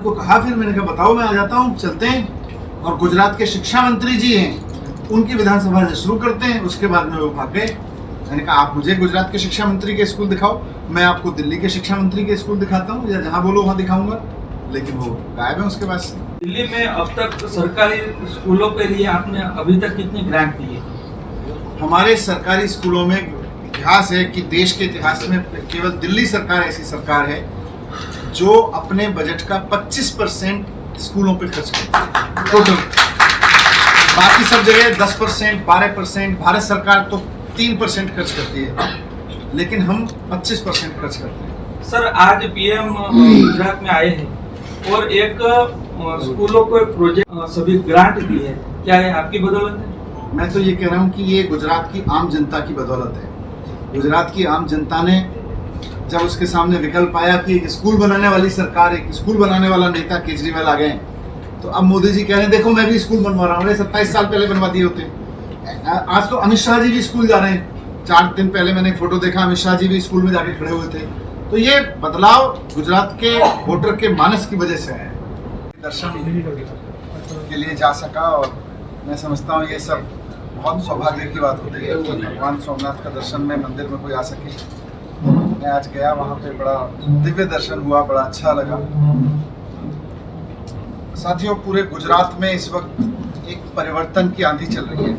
उनको कहा, फिर मैंने कहा बताओ, मैं आ जाता हूँ, चलते हैं। और गुजरात के शिक्षा मंत्री जी हैं, उनकी विधानसभा से शुरू करते हैं। उसके बाद में वो भाग गए। मैंने कहा आप मुझे गुजरात के शिक्षा मंत्री के स्कूल दिखाओ, मैं आपको दिल्ली के शिक्षा मंत्री के स्कूल दिखाता हूँ, या जहाँ बोलो वहाँ दिखाऊंगा। लेकिन वो गायब है उसके बाद से। दिल्ली में अब तक सरकारी स्कूलों के लिए आपने अभी तक कितनी ग्रांट दी है? हमारे सरकारी स्कूलों में इतिहास है कि देश के इतिहास में केवल दिल्ली सरकार ऐसी सरकार है जो अपने बजट का 25% स्कूलों पे खर्च करती है टोटल। बाकी सब जगह 10%, 12%, भारत सरकार तो 3% खर्च करती है, लेकिन हम 25% खर्च करते हैं। सर, आज पीएम गुजरात में आए हैं और एक स्कूलों को एक प्रोजेक्ट सभी ग्रांट दी है, क्या है आपकी बदौलत है? मैं तो ये कह रहा हूँ कि ये गुजरात की आम जनता की बदौलत है। गुजरात की आम जनता ने जब उसके सामने विकल्प आया कि एक स्कूल बनाने वाली सरकार, एक स्कूल बनाने वाला नेता केजरीवाल आ गए, तो अब मोदी जी कह रहे हैं देखो मैं भी स्कूल बनवा रहा हूँ। 27 साल पहले बनवा दिए होते। आज तो अमित शाह जी भी स्कूल जा रहे हैं। 4 दिन पहले मैंने एक फोटो देखा, अमित शाह जी भी स्कूल में जाके खड़े हुए थे। तो ये बदलाव गुजरात के वोटर के मानस की वजह से है। दर्शन के लिए जा सका, और मैं समझता हूँ ये सब बहुत सौभाग्य की बात होती है कि भगवान सोमनाथ का दर्शन में मंदिर में कोई आ सके। मैं आज गया, वहाँ पे बड़ा दिव्य दर्शन हुआ, बड़ा अच्छा लगा। साथियों, पूरे गुजरात में इस वक्त एक परिवर्तन की आंधी चल रही है।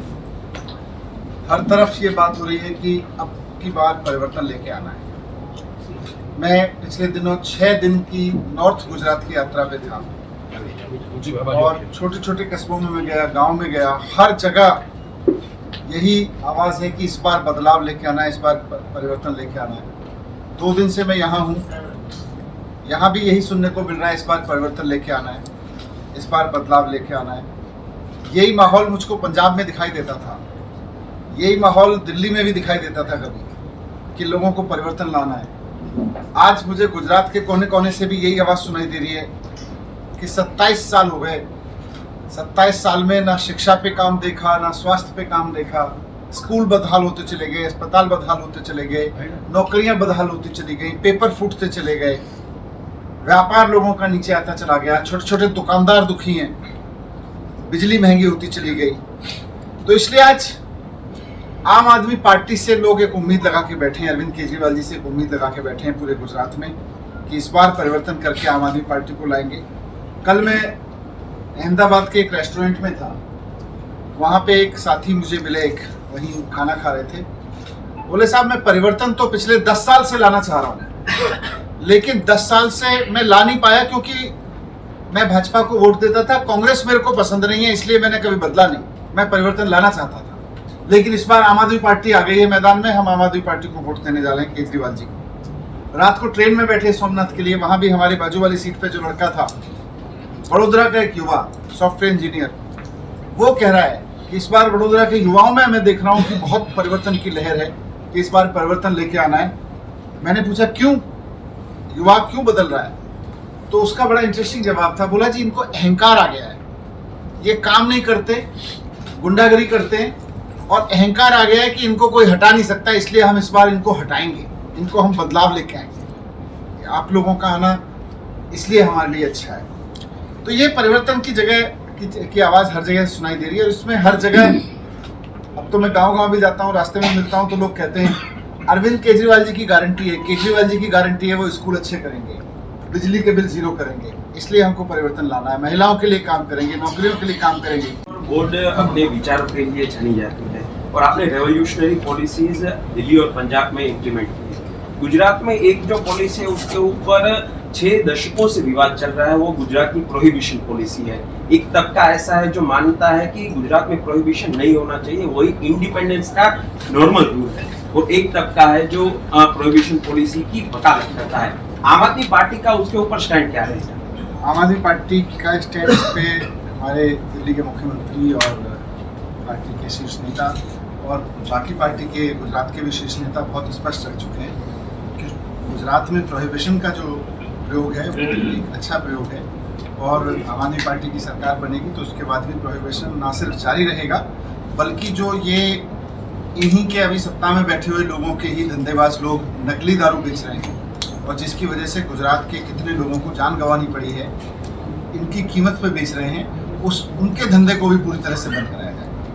हर तरफ ये बात हो रही है कि अब की बार परिवर्तन लेके आना है। मैं पिछले दिनों 6 दिन की नॉर्थ गुजरात की यात्रा पे था और छोटे छोटे कस्बों में मैं गया, गांव में गया, हर जगह यही आवाज़ है कि इस बार बदलाव लेके आना है, इस बार परिवर्तन लेके आना है। 2 दिन से मैं यहाँ हूँ, यहाँ भी यही सुनने को मिल रहा है, इस बार परिवर्तन लेके आना है, इस बार बदलाव लेके आना है। यही माहौल मुझको पंजाब में दिखाई देता था, यही माहौल दिल्ली में भी दिखाई देता था कभी, कि लोगों को परिवर्तन लाना है। आज मुझे गुजरात के कोने कोने से भी यही आवाज़ सुनाई दे रही है कि 27 साल हो गए, 27 साल में ना शिक्षा पे काम देखा, ना स्वास्थ्य पे काम देखा। स्कूल बदहाल होते चले गए, अस्पताल बदहाल होते चले गए, नौकरियां बदहाल होती चली गई, पेपर फूटते चले गए, व्यापार लोगों का नीचे आता चला गया, छोटे छोटे दुकानदार दुखी हैं, बिजली महंगी होती चली गई। तो इसलिए आज आम आदमी पार्टी से लोग एक उम्मीद लगा के बैठे हैं, अरविंद केजरीवाल जी से एक उम्मीद लगा के बैठे हैं पूरे गुजरात में कि इस बार परिवर्तन करके आम आदमी पार्टी को लाएंगे। कल मैं अहमदाबाद के एक रेस्टोरेंट में था, वहाँ पे एक साथी मुझे मिले, एक वहीं खाना खा रहे थे। बोले साहब, मैं परिवर्तन तो पिछले 10 साल से लाना चाह रहा हूँ, लेकिन 10 साल से मैं ला नहीं पाया क्योंकि मैं भाजपा को वोट देता था, कांग्रेस मेरे को पसंद नहीं है, इसलिए मैंने कभी बदला नहीं। मैं परिवर्तन लाना चाहता था, लेकिन इस बार आम आदमी पार्टी आ गई है मैदान में, हम आम आदमी पार्टी को वोट देने जा रहे हैं, केजरीवाल जी को। रात को ट्रेन में बैठे सोमनाथ के लिए, वहाँ भी हमारे बाजू वाली सीट पे जो लड़का था, वडोदरा का एक युवा सॉफ्टवेयर इंजीनियर, वो कह रहा है कि इस बार वडोदरा के युवाओं में मैं देख रहा हूँ कि बहुत परिवर्तन की लहर है, कि इस बार परिवर्तन लेके आना है। मैंने पूछा क्यों, युवा क्यों बदल रहा है? तो उसका बड़ा इंटरेस्टिंग जवाब था। बोला जी, इनको अहंकार आ गया है, ये काम नहीं करते, गुंडागर्दी करते हैं, और अहंकार आ गया है कि इनको कोई हटा नहीं सकता, इसलिए हम इस बार इनको हटाएंगे, इनको हम बदलाव लेके आएंगे। आप लोगों का आना इसलिए हमारे लिए अच्छा है। तो ये परिवर्तन की जगह की आवाज़ हर जगह सुनाई दे रही है, और इसमें हर जगह, अब तो मैं गांव-गांव भी जाता हूँ, रास्ते में मिलता हूँ, तो लोग कहते हैं अरविंद केजरीवाल जी की गारंटी है, केजरीवाल जी की गारंटी है, वो स्कूल अच्छे करेंगे, बिजली के बिल 0 करेंगे, इसलिए हमको परिवर्तन लाना है, महिलाओं के लिए काम करेंगे, नौकरियों के लिए काम करेंगे। बोर्ड अपने विचारों के लिए जानी जाती है और आपने रेवोल्यूशनरी पॉलिसीज दिल्ली और पंजाब में इम्प्लीमेंट की। गुजरात में एक जो पॉलिसी है उसके ऊपर 6 दशकों से विवाद चल रहा है, वो गुजरात की प्रोहिबिशन पॉलिसी है। एक तबका ऐसा है जो मानता है कि गुजरात में प्रोहिबिशन नहीं होना चाहिए, वही इंडिपेंडेंस का नॉर्मल रूल है, और एक तबका है जो प्रोहिबिशन पॉलिसी की वकालत करता है। आम आदमी पार्टी का उसके ऊपर स्टैंड क्या रहेगा? आम आदमी पार्टी का स्टैंड पे हमारे दिल्ली के मुख्यमंत्री और पार्टी के शीर्ष नेता और बाकी पार्टी के गुजरात के भी शीर्ष नेता बहुत स्पष्ट रह चुके हैं कि गुजरात में प्रोहिबिशन का जो प्रयोग है वो एक अच्छा प्रयोग है, और आम आदमी पार्टी की सरकार बनेगी तो उसके बाद भी प्रोहिबिशन ना सिर्फ जारी रहेगा, बल्कि जो ये इन्हीं के अभी सत्ता में बैठे हुए लोगों के ही धंधेबाज लोग नकली दारू बेच रहे हैं, और जिसकी वजह से गुजरात के कितने लोगों को जान गंवानी पड़ी है, इनकी कीमत पे बेच रहे हैं उनके धंधे को भी पूरी तरह से बंद कराया जाए।